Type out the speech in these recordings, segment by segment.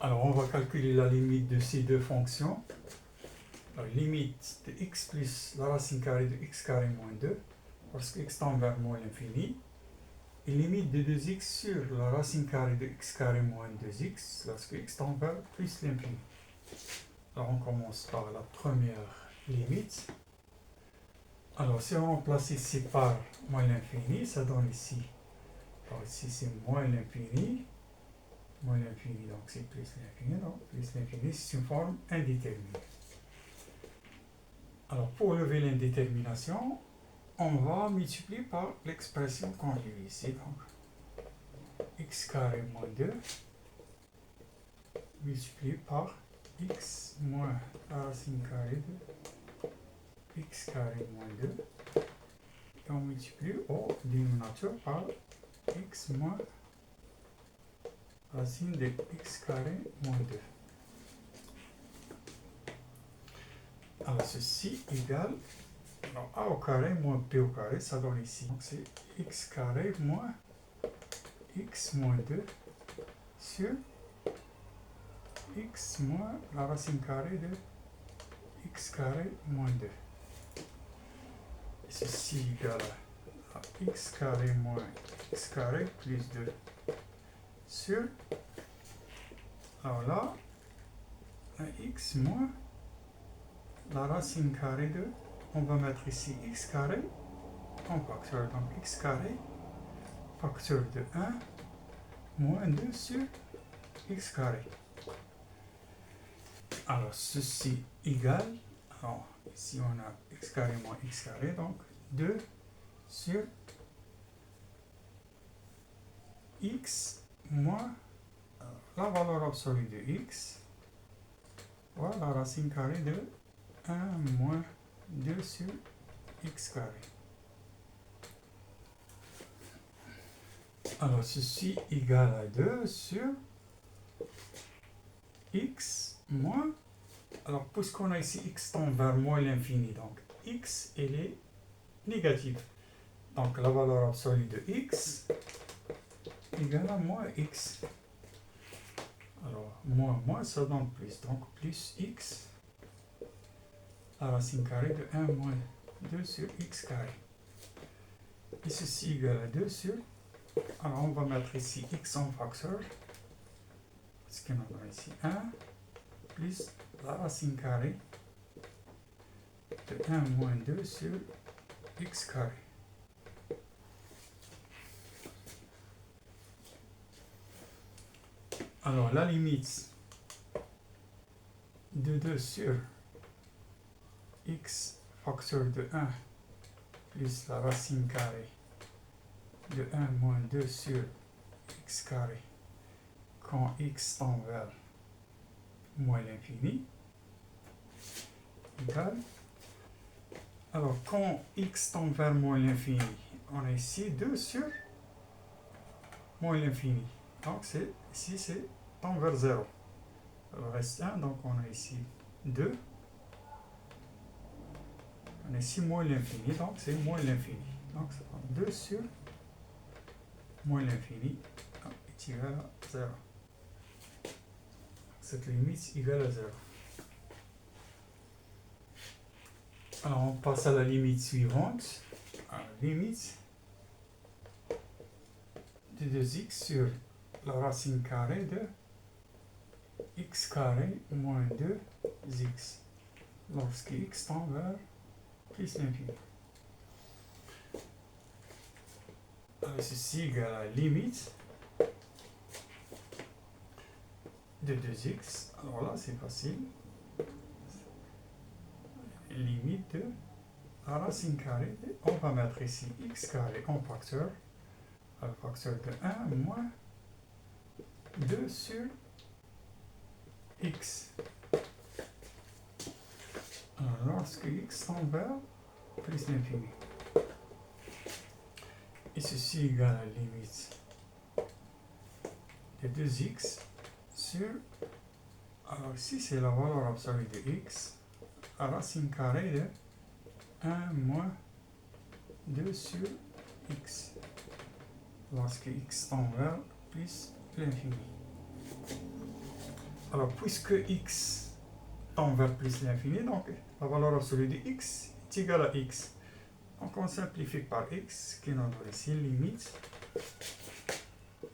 Alors, on va calculer la limite de ces deux fonctions. La limite de x plus la racine carrée de x carré moins 2, parce que x tend vers moins l'infini. Et limite de 2x sur la racine carrée de x carré moins 2x, lorsque x tend vers plus l'infini. Alors, on commence par la première limite. Alors, si on remplace ici par moins l'infini, ça donne ici. Alors, ici, c'est moins l'infini, donc c'est plus l'infini, donc plus l'infini, c'est une forme indéterminée. Alors, pour lever l'indétermination, on va multiplier par l'expression qu'on a eue ici, donc x carré moins 2 multiplié par x moins la racine carrée de x carré moins 2, et on multiplie au dénominateur par x moins racine de x carré moins 2. Alors ceci égale, alors a au carré moins b au carré, ça donne ici. Donc c'est x carré moins x moins 2 sur x moins la racine carrée de x carré moins 2. Et ceci égale à x carré moins x carré plus 2 sur, alors là, x moins la racine carrée de, on va mettre ici x carré en facteur, donc x carré facteur de 1 moins 2 sur x carré. Alors ceci égale, alors ici on a x carré moins x carré, donc 2 sur x moins la valeur absolue de x, voilà la racine carrée de 1 moins 2 sur x carré. Alors ceci égale à 2 sur x moins, alors puisqu'on a ici x tend vers moins l'infini, donc x elle est négative. Donc la valeur absolue de x égale à moins x. Alors moins ça donne plus, donc plus x la racine carrée de 1 moins 2 sur x carré. Et ceci égale à 2 sur, alors on va mettre ici x en facteur, parce qu'on a ici 1 plus la racine carrée de 1 moins 2 sur x carré. Alors la limite de 2 sur x facteur de 1 plus la racine carrée de 1 moins 2 sur x carré quand x tend vers moins l'infini égale, alors quand x tend vers moins l'infini, on a ici 2 sur moins l'infini, donc ici c'est tend vers 0, alors reste 1, donc on a ici 2, on a ici moins l'infini, donc c'est moins l'infini, donc ça donne 2 sur moins l'infini est égal à 0. Cette limite est égale à 0. Alors on passe à la limite suivante. Alors, limite de 2x sur la racine carrée de x carré moins 2x lorsque x tend vers plus l'infini. Alors ceci égale à la limite de 2x. Alors là c'est facile. Limite de la racine carrée de, on va mettre ici x carré en facteur, alors facteur de 1 moins 2 sur x. Alors lorsque x tend vers plus l'infini. Et ceci égale à la limite de 2x sur, alors ici c'est la valeur absolue de x, la racine carrée de 1 moins 2 sur x lorsque x tend vers plus l'infini. Alors, puisque x tend vers plus l'infini, donc la valeur absolue de x est égale à x. Donc on simplifie par x, qui nous donne ici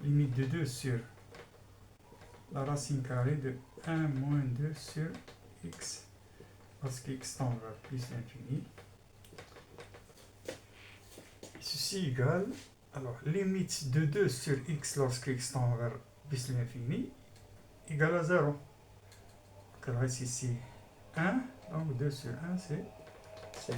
limite de 2 sur la racine carrée de 1 moins 2 sur x, parce que x tend vers plus l'infini. Ceci égale, alors limite de 2 sur x lorsque x tend vers plus l'infini égale à 0. Donc il reste ici 1, donc 2 sur 1 c'est 2.